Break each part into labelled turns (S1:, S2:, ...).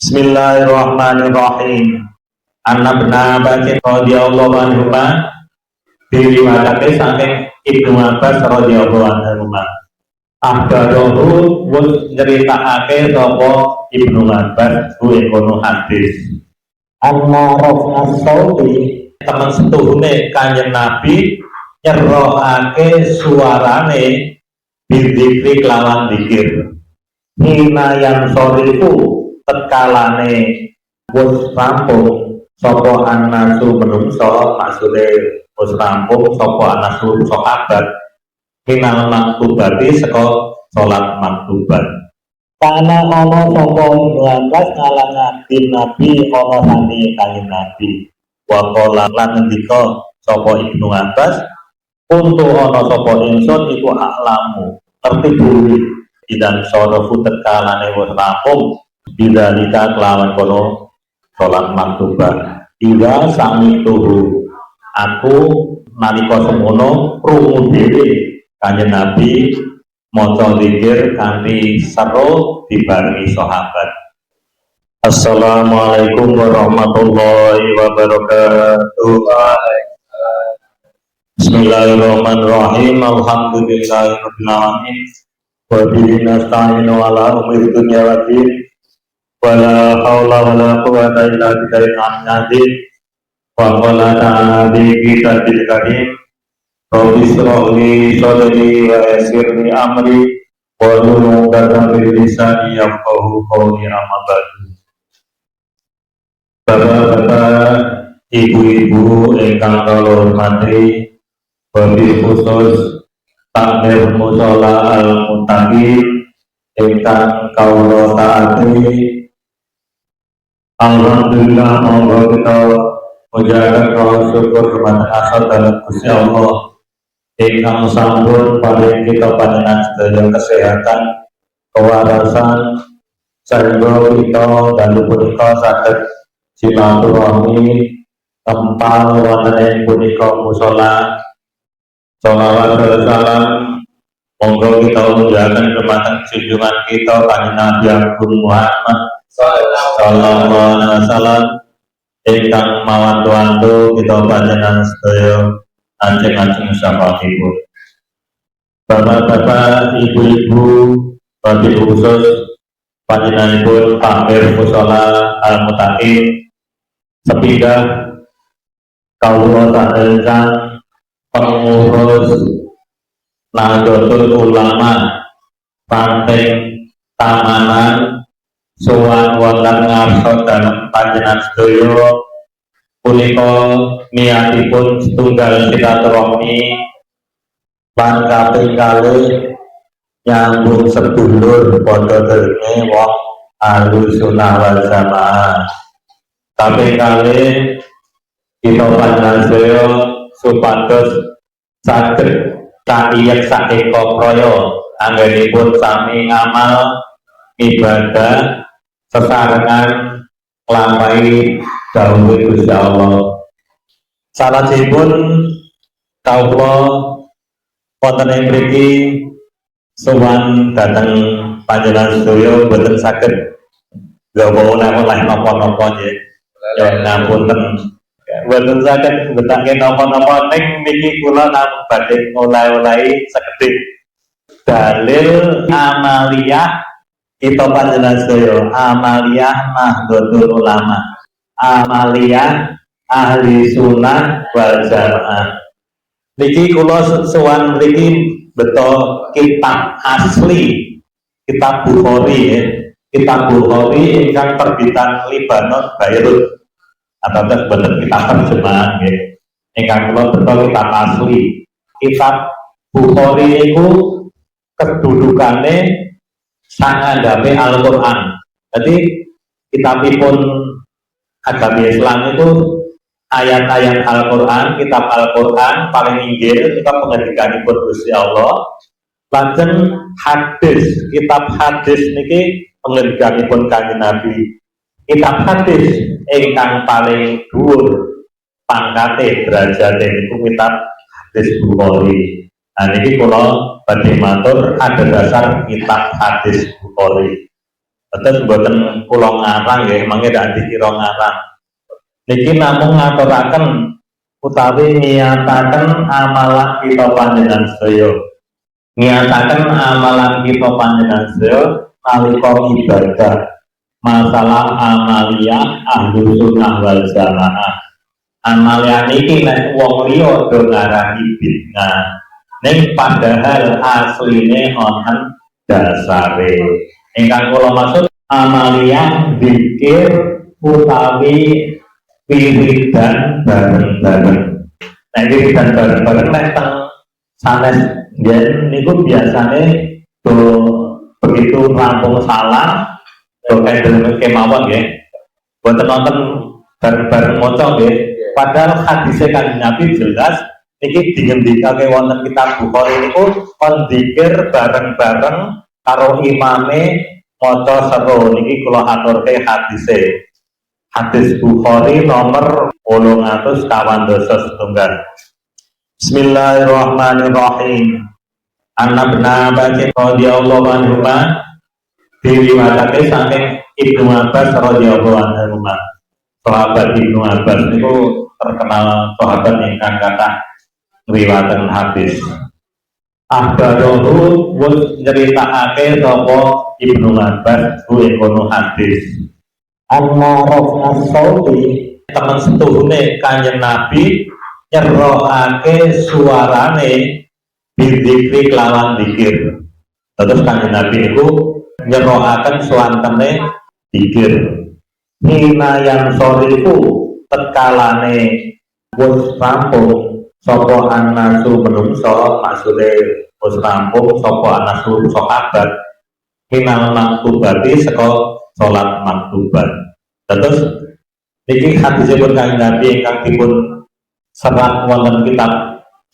S1: Bismillahirrahmanirrahim. Anak benar baca radhiyallahu anhu diriwayatake saking Ibnu Abbas radhiyallahu anhu. Ahdarohu wis nyeritakake sapa Ibnu Abbas kuwi kono hadis. Anna raf'a sauti temen setuhune Kanjeng Nabi nyerohake suarane bidzikri kelawan zikir. Hina yang sorifu tetkalane wis rampung sapa anasu menungso, maksude wis rampung sapa anasu sahabat minal maktubati saka salat maktubat. Karena ana sapa nglangkas ngalangaké Nabi ana sane Kanjeng Nabi. Wa qala lan ngendika sapa Ibnu Abbas, untuk ana sapa ingsun iku aklamu ngerti buri idan sorofu tekalane wis rampung bidzalika kelawan kono salat maktubah. Ila sami tuhu aku nalika semono krungu dhewe Kanjeng Nabi maca zikir kanthi seru dibarengi sahabat. Assalamualaikum warahmatullahi wabarakatuh. Bismillahirrahmanirrahim. Alhamdulillahirabbil alamin. Wa bihi nasta'inu ala umuri dunya waddin. Wala haula wala quwwata illa billahil aliyyil wa qala ta'ala bi kitabil karim. Rabbi shrah li sadri wa yassir li amri wa hlul 'uqdatam min lisani yafqahu qawli. Amma ba'du. Bapak-bapak, ibu-ibu ingkang kula hormati, wabil khusus takmir mushola al-muttaqin ingkang kawula taati. Alhamdulillah, monggo kita mujahadah syukur kepada asal dalam Gusti Allah ingkang sampun paring kita panjenengan sedaya kesehatan, kewarasan, sehingga kita dalu punika saged silaturahmi tempal wonten ing punika mushola. Sholawat dan salam monggo kita muliakan dumateng junjungan kita Kanjeng Nabi Agung Muhammad sallallahu alaihi wasallam ingkang mawantu-wantu kita panjenengan sedaya anjing-anjing syafaatipun. Bapak-bapak, ibu-ibu, wabil khusus panjenenganipun takmir mushola al-muttaqin sepindah kawula sadereng pengurus Nahdlatul Ulama Banteng Tamanan sowan wonten ngarsa dalem panjenengan sedaya punika niatipun setunggal silaturahmi lan kaping kalih nyambung sedulur padha derenge wong Ahlus Sunnah wal Jamaah. Kaping kalih kita panjenengan sedaya supados saged kaiyek saeka praya anggenipun sami ngamal ibadah sesarengan nglampahi dawuh Gusti Allah. Salajengipun kawula wonten ing mriki sowan dhateng panjenengan sedaya boten saged nggawa oleh-oleh napa-napa nggih. Ya ngapunten. Boten saged mbetahaken napa-napa ning niki kula namung badhe oleh-olehi sekedhik dalil amaliyah kita panjenengan sedaya, amaliyah Nahdlatul Ulama, amaliyah ahli sunnah wal jamaah. Niki kula sowan mriki beto kitab asli, kitab Bukhari ya. Kitab Bukhari ingkang terbitan Libanon Beirut. Atas bener kita terjemahan ya. Ingkang kula betul kitab asli. Kitab Bukhari itu kedudukannya sangandhapé Al-Qur'an. Jadi kitabipun agama Islam itu ayat-ayat Al-Qur'an, kitab Al-Qur'an paling inggil kita pengendikanipun Gusti Allah. Lajeng hadis, kitab hadis niki pengendikanipun Kanjeng Nabi. Kitab hadis ingkang paling dhuwur pangkate derajate niku kitab hadis Bukhari. Niki kula badhe matur ada dasar kitab hadis Bukhari. Terus mboten kula ngarang nggih, mangke dak dikira ngarang. Niki namung ngaturaken utawi niyataken amalan kita panjenengan sedaya. Niyataken amalan kita panjenengan sedaya nalika ibadah. Masalah amaliyah ahlu sunnah wal jamaah. Amaliyah niki nek wong liya do ngarani bid'ah. Ning padahal asline wonten dasare. Ingkang kula maksud amaliyah zikir utawi wiridan bareng-bareng. Nek wiridan bareng-bareng nek teng sanes yen niku biasane do begitu rampung salam do kendel kemawon nggih. Boten nonton bareng-bareng maca nggih. Padahal hadise Kanjeng Nabi jelas niki dingendikake wonten kitab Bukhari niku kon zikir bareng-bareng karo imame maca seru. Niki kula aturke hadise. Hadis Bukhari nomor 897. Bismillahirrahmanirrahim. An-Nabna Bacin radhiyallahu anhu diriwayatake saking Ibnu Abbas radhiyallahu anhu. Sahabat Ibnu Abbas niku terkenal sahabat ingkang kathah riwayatan hadis. Ahbarohu wus nyeritakake sapa Ibnu Abbas kuwi kono hadis. Anna raf'a sauti temen setuhune Kanjeng Nabi nyerokake suarane bidzikri kelawan zikir. Terus Kanjeng Nabi niku nyerokaken suantene zikir. Hina yang soriku tetkalane wis rampung sapa anasu menungso, maksude wis rampung sapa anasu sahabat minal maktubati saka salat maktubat. Terus niki hadisipun Kanjeng Nabi ingkang dipun serat wonten kitab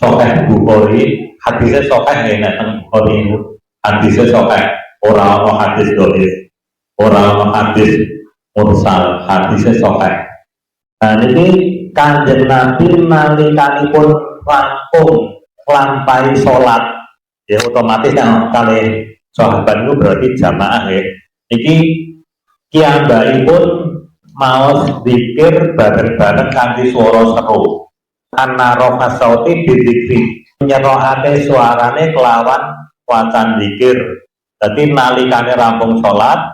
S1: Sahih Bukhari. Hadise sahih nek teng Bukhari niku hadise sahih, ora ana hadis dhaif, ora ana hadis mursal, hadise sahih. Nah niki Kanjeng Nabi nalikanipun rampung nglampahi salat, ya otomatis yang kali sahabat itu berarti jamaah ya. Niki kiyambakipun maos zikir bareng-bareng kanthi swara seru. Anna rafa sauti bidzikri, nyerokake suarane kelawan wacan zikir. Dadi nalikane rampung salat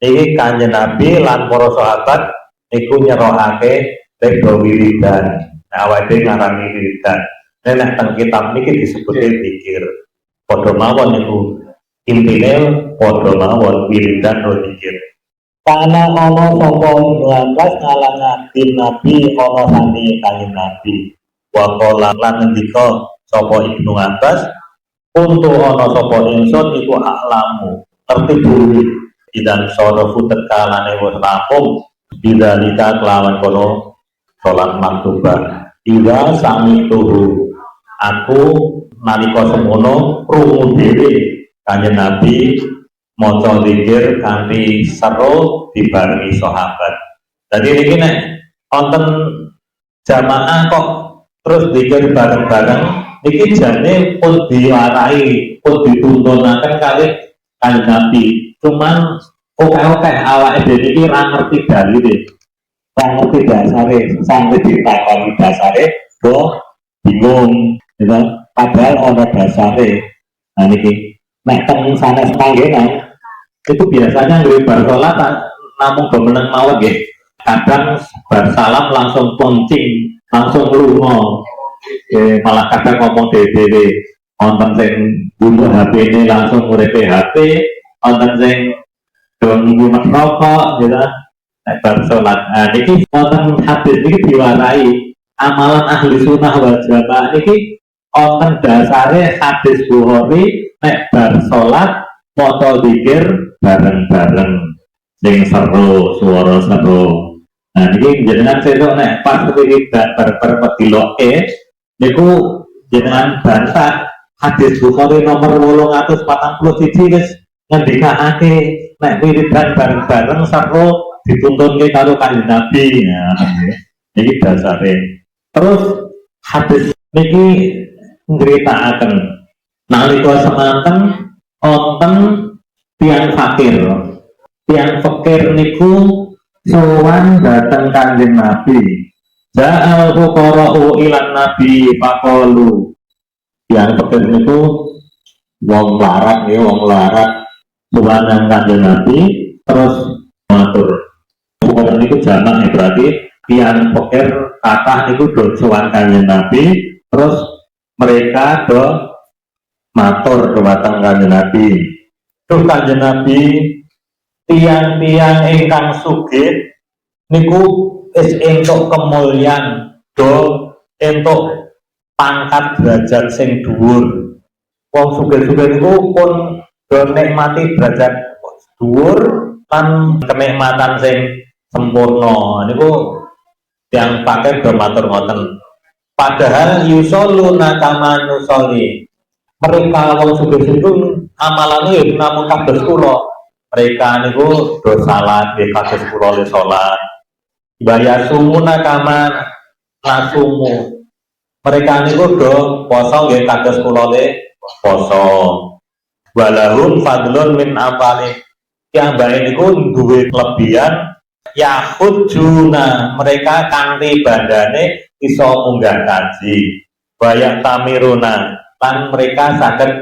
S1: iki Kanjeng Nabi lan para sahabat niku nyerokake reda wiridan. Nah, awake ngarani wiridan. Nek teng kitab niki disebute zikir. Padha mawon niku intine padha mawon wiridan ro zikir. Karena ana sapa lantas ngalangaken Nabi ana sami Kanjeng Nabi. Wa qala lan ngendika sapa Ibnu Abbas, untuk ana sapa ingsun iku aklamu, ngerti buri idan sorofu tekalane wis rampung bidzalika kelawan kono salat maktubah. Ila sami tuhu aku nalika semono krungu dhewe Kanjeng Nabi maca zikir kanthi seru dibarengi sahabat. Dadi niki nek wonten jamaah kok terus zikir bareng-bareng niki jane pun diwarai, pun dituntunaken kalih Kanjeng Nabi. Cuman oke awake dhewe iki ora ngerti dalile. Ora ngerti dasare, sampe ditakoni dasare kok bingung, gitu. Padahal ana dasare. Nah niki nek teng sanes panggenan itu biasanya dari bar sholat namun bemeneng mawon nggih. Kadang bar salam langsung poncing, langsung lunga. Malah kadang ngomong dhewe-dhewe. Wonten sing bunuh HP-ne langsung nguripe HP, wonten sing nunggu rokok gitu. Nek bar sholat. Nah niki wonten hadis niki diwarai amalan ahli sunnah wal jamaah niki wonten dasare hadis Bukhari nek bar sholat maca zikir bareng-bareng sing seru, swara seru. Nah niki jenengan sesuk nek pas wiridan bareng pediloke niku jenengan bantah hadis Bukhari nomor 841 wis ngendikake nek wiridan bareng-bareng seru dituntunke karo Kanjeng Nabi. Nah niki dasare. Terus hadis niki nyeritakaken nalika semanten wonten tiyang fakir Tiang fakir niku sowan dateng Kanjeng Nabi. Ja'al fuqara'u ilan Nabi faqalu. Tiang fakir niku wong larat ya, wong larat sowan Kanjeng Nabi terus matur. Fuqara niku jamak ya, berarti tiang fakir kathah niku do sowan Kanjeng Nabi terus mereka do matur dumateng Kanjeng Nabi. Duh Kanjeng Nabi, tiang-tiang ingkang sugih niku is entuk kemulyan do entuk pangkat derajat sing dhuwur. Wong sugih-sugih niku pun do nikmati derajat dhuwur lan kenikmatan sing sempurna. Niku tiang fakir do matur ngoten. Padahal yusalluna kama nusolli. Mereka wong sugih-sugih amalane namung kados kula. Mereka niku do salat nggih kados kula le salat. Bayar sumuna kama nasumu. Mereka niku do poso nggih kados kula le poso. Walahum fadlun min amali. Yang bae niku duwe kelebihan yahujuna, mereka kanthi bandane iso munggah kaji. Bayak tamiruna lan mereka saged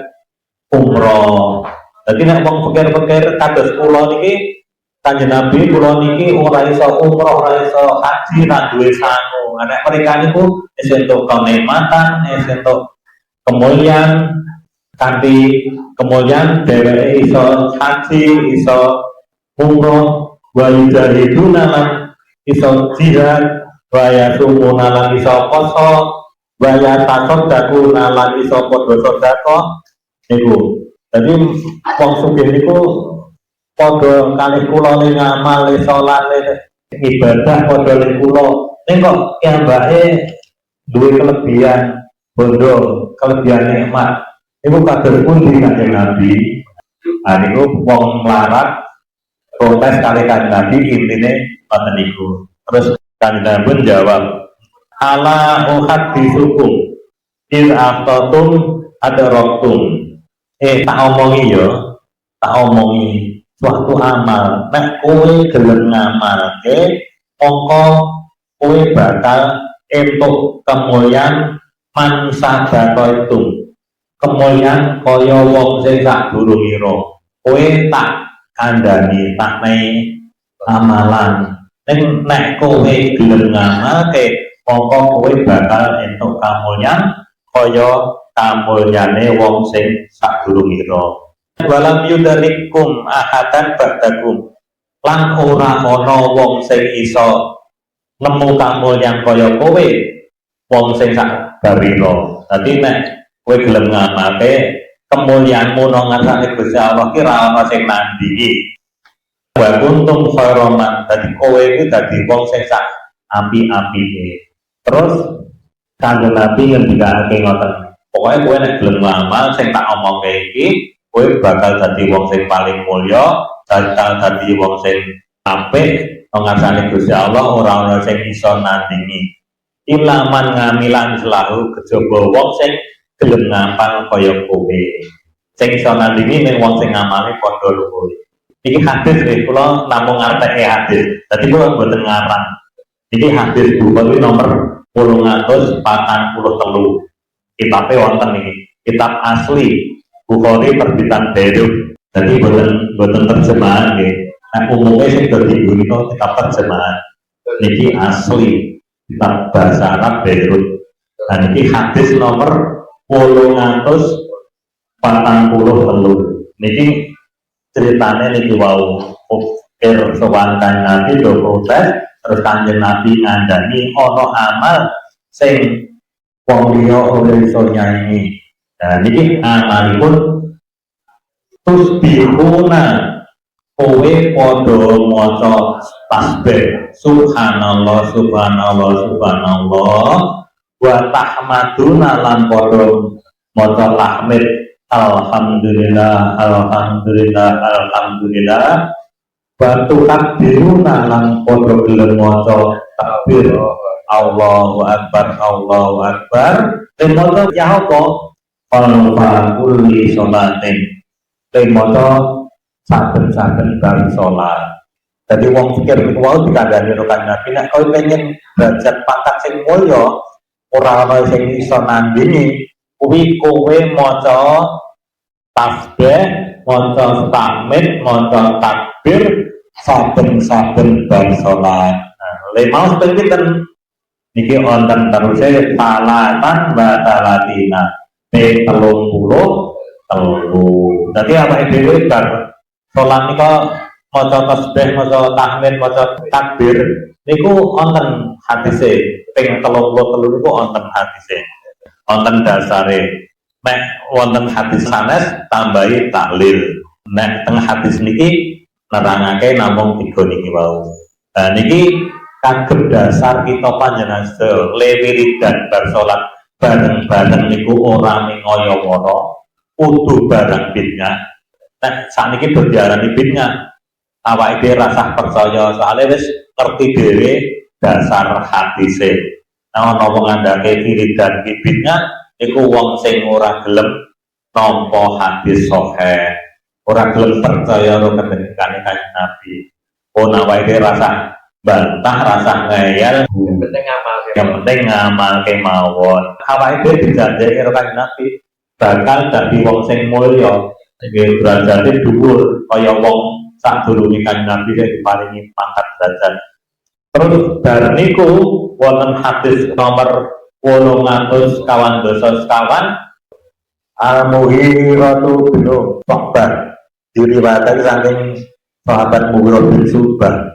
S1: umroh. Jadi nek wong pikir-pikir kados kula niki Kanjeng Nabi kula niki ora iso umroh, ora iso haji, ra duwe sangu. Nek mereka niku wis entuk kenikmatan, wis entuk kemuliaan, kanthi kemuliaan dheweke iso haji, iso umroh, wa yujahiduna lan iso jihad, wa yasumuna lan iso poso, wa yatasaddaquna lan iso padha sedekah niku. Jadi wong sugih niku padha kalih kula ning ngamal salat ibadah padha ning kula. Ning kok piyambake duwe kelebihan bondo, kelebihan nikmat. Niku kados pundi Kanjeng Nabi? Ah niku wong melarat protes kali Kanjeng Nabi intine ngoten niku. Terus Kanjeng Nabi jawab, "Ala uhaditsukum il aftatum adraktum." Tak omongi ya, tak omongi suatu amal. Nek kowe gelem ngamalke, mongko kowe bakal entuk kemuliaan man sadaqaitum. Kemuliaan kaya wong sing sadurungira. Kowe tak kandhani, tak mehi amalan. Nek kowe gelem ngamalke, mongko kowe bakal entuk kemuliaan kaya kamulyane wong sing sadurungira. Walam yudarikum ahadan ba'dakum. Lan ora ana wong sing iso nemu kamulyaan kaya kowe wong sing sabarira. Dadi nek kowe gelem ngamalke kemuliaanmu nang ngarsane Gusti Allah ki ra ana sing nandingi. Wa kuntum khairoman. Dadi kowe iku dadi wong sing sak api-apike. Terus Kanjeng Nabi ngendikake ngoten. Pokoknya kowe nek gelem ngamal sing tak omongke iki, kowe bakal dadi wong sing paling mulya, bakal dadi wong sing apik nang ngarsane Gusti Allah, ora ana sing iso nandingi. Ilaman ngamilan selahu kejaba wong sing gelem ngamal kaya kowe. Sing iso nandingi ning wong sing ngamale padha luwih. Iki hadis kula namung ngarteke hadis. Dadi kula mboten ngarang. Iki hadis Bukhari nomor 843. Kitabnya wonten ini, kitab asli Bukhari terbitan Beirut. Jadi boten terjemahan nggih. Nah umumnya sing dadi gurino kitab terjemahan. Niki asli kitab bahasa Arab Beirut. Dan niki hadis nomor 843. Niki ceritane niki wau ukir sowan Kanjeng Nabi do protes, terus Kanjeng Nabi ngandani ana amal sing wong liya ora iso nyanyi. Nah niki amalipun tusbihuna, kowe padha maca tasbih subhanallah subhanallah subhanallah, wa tahmaduna lan padha maca tahmid alhamdulillah alhamdulillah alhamdulillah, wa tukabiruna lan padha gelem maca takbir Allahu Akbar, Allahu Akbar. Temoto ya apa? Qalfa kulli sholatin. Temoto saben-saben bar salat. Jadi wong pikir niku wau dikandani karo Kanjeng Nabi, nek kowe pengen derajat pangkat sing mulya, ora ana sing iso nandingi kuwi kowe maca tasbih, maca tahmid, maca takbir saben-saben bar salat. Nah, le mau pinten niki wonten teruse salatan wa salatina pe 33. Dadi awake dhewe bar salat nika maca tasbih, maca tahmid, maca takbir niku wonten hadise ping 33 niku wonten hadise. Wonten dasare. Nek wonten hadis sanes tambahi tahlil. Nek teng hadis niki nerangake namung 3 niki wau. Nah niki kagem dasar kita panjenengan sedaya wiridan bar salat bareng-bareng niku ora mingaya wara, kudu bareng bidnya. Nek sakniki do diarani bidnya awake dhewe rasah percaya soalnya wis ngerti dhewe dasar hadise. Nah ana wong ngandhake wiridan bidnya iku wong sing ora gelem nampa hadis sahih, ora gelem percaya karo kendhekane Kanjeng Nabi. Ono awake dhewe rasah bantah, rasah ngeyel, yang penting ngamalke mawon. Awake dhewe dijanjeki karo Kanjeng Nabi bakal dadi wong sing mulya, nggih derajate dhuwur kaya wong sadurunge Kanjeng Nabi sing diparingi pangkat derajat. Terus bar niku wonten hadis nomor 800 kawan dosa sekawan Al-Mughiratu bin Syu'bah, diriwayatkan saking sahabat Mughirah bin Syu'bah.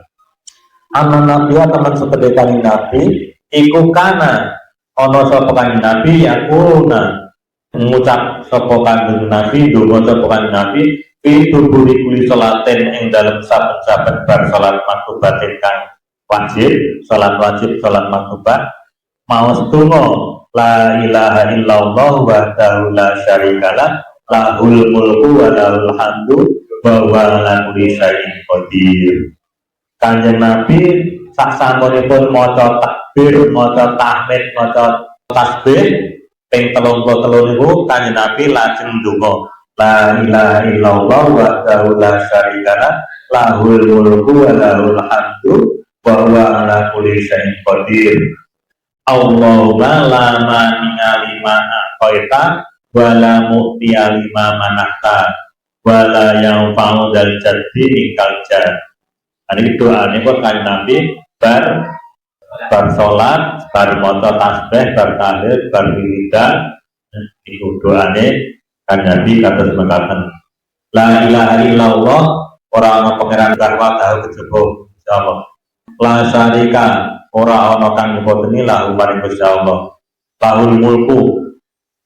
S1: Anak Nabi teman seperti Kanjeng Nabi iku kana ana sapa Kanjeng Nabi yakuna ngucap sapa Kanjeng Nabi ndonga sapa Kanjeng Nabi fi tuburi kuli salatin ing dalem saben-saben bar salat maktubat ingkang wajib, salat wajib, salat maktubat maos donga la ilaha illallah wahdahu la syarikalah lahul mulku wa lahul hamdu wa huwa ala kulli syai'in qadir. Kanjeng Nabi sak sampunipun maca takbir, maca tahmid, maca tasbih ping 33 niku Kanjeng Nabi lajeng ndonga la ilaha illallah wahdahu la syarikalah lahul mulku wa lahul hamdu wa huwa ala kulli syai'in qadir. Allahumma la mani'a lima a'taita wa la mu'tiya lima manahta wa la yanfa'u dzal jaddi minkal jadd. Ini doane kok Kanjeng Nabi bar salat, bar maca tasbih, bar tahlil, bar wiridan iku doane Kanjeng Nabi kados mekaten. La ilaha illallah, ora ana pangeran kang wahdahu kejaba Gusti Allah. La syarika, ora ana kang nyebuteni lahu maring Gusti Allah. Lahul mulku,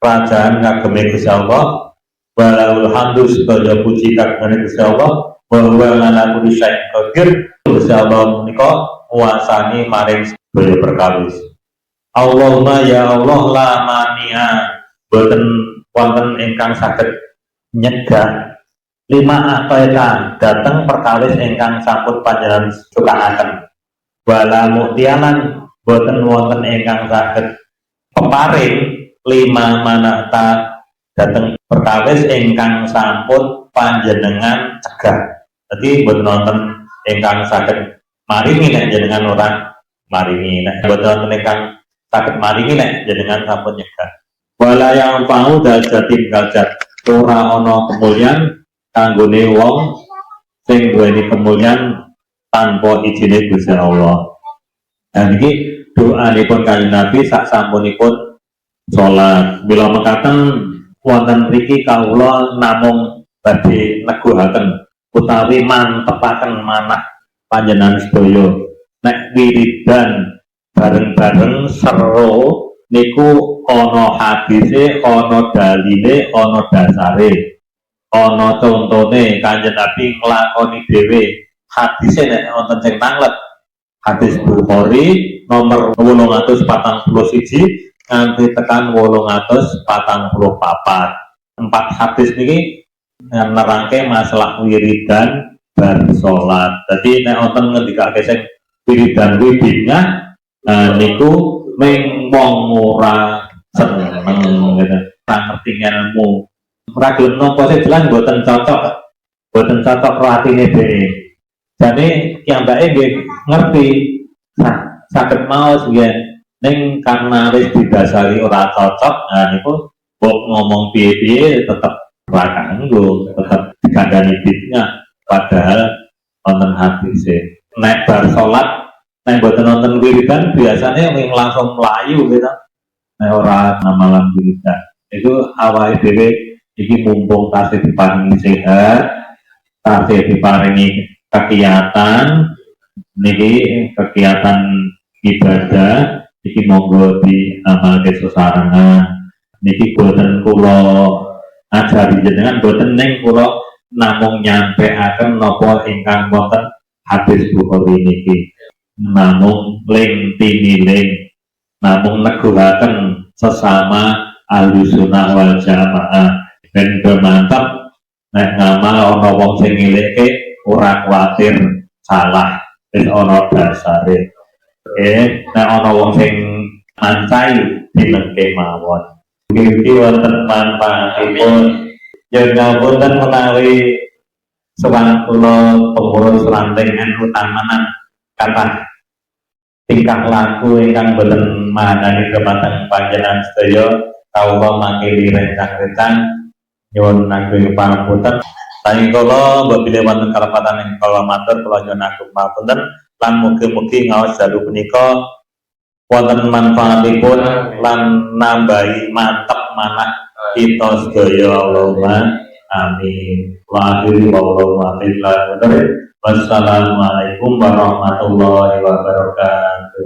S1: kerajaan kageme Gusti Allah. Wa lahul hamdu, sedaya puji kageme Gusti Allah. Wa huwa ala kulli syai'in qadir. Gusti Allah menika nguasani maring sedaya perkawis. Allahumma ya Allah la mani'a, boten wonten ingkang saged nyegah lima ataita dateng perkawis ingkang sampun panjenengan sukaaken. Wala mu'tialan, boten wonten ingkang saged peparing lima manata dateng perkawis ingkang sampun panjenengan cegah. Jadi boten wonten ingkang saged maringi nek jenengan ora maringi, nek boten wonten ingkang saged maringi nek jenengan sampun nyegah. Wala yang pau dajatin kajat, ora ana kemulyan kanggone wong sing duweni kemulyan tanpa izine Gusti Allah. Dan iki doanipun Kanjeng Nabi sak sampunipun salat. Mila mekaten wonten mriki kawula namung badhe neguhaken utawi mantepaken manah panjenengan sedaya nek wiridan bareng-bareng sero niku ana hadise, ana dalile, ana dasare, ana contone Kanjeng Nabi nglakoni dhewe. Hadise nek wonten sing manglet hadis Bukhari nomor 841 nganti tekan 844. 4 hadis niki nerangke masalah wiridan bar salat. Dadi nek wonten ngendikake sing wiridan kuwi bid'ah niku ming wong ora seneng ngene, ora ngerti ilmu, ora gelem nampa sing jelas mboten cocok. boten cocok ratine dhewe. Jadi kiambake nggih ngerti saged maos nggih ning karena wis didasari ora cocok, nah niku kok ngomong piye-piye tetep ora kanggo, tetep dikandani bid'ah padahal wonten hadise. Nek bar salat nek boten wonten wiridan biasanya langsung melayu gitu. Nek ora namalan wiridan. Itu awake dhewe iki mumpung tasih diparingi sehat, tasih diparingi kegiatan niki kegiatan ibadah iki monggo diamalke sesarengan niki boten kula ajari jenengan boten ning kula namung nyampeaken napa ingkang wonten hadis Bukhari niki namung ling tiniling namung neguhaken sesama Ahlussunnah wal Jamaah ben mantap nek ngamal ana wong sing ngilike ora kuwatir salah wis ana dasare. Nek ana wong sing mancai dinengke mawon. Iki wonten manfaatipun. Ya ngapunten menawi sowan kula pengurus ranting NU Tamanan kathah tingkah laku ingkang boten manani kemateng panjenengan sedaya kawula makili rencang-rencang nyuwun ageng pangapunten. Saking kula mbok bilih wonten kalepatan ing kala matur kula nyuwun ageng pangapunten lan mugi-mugi ngaos dalu punika wonten manfaatipun lan nambahi mantep manah kita sedaya Allahumma amin. Wa akhiru wassalamualaikum warahmatullahi wabarakatuh.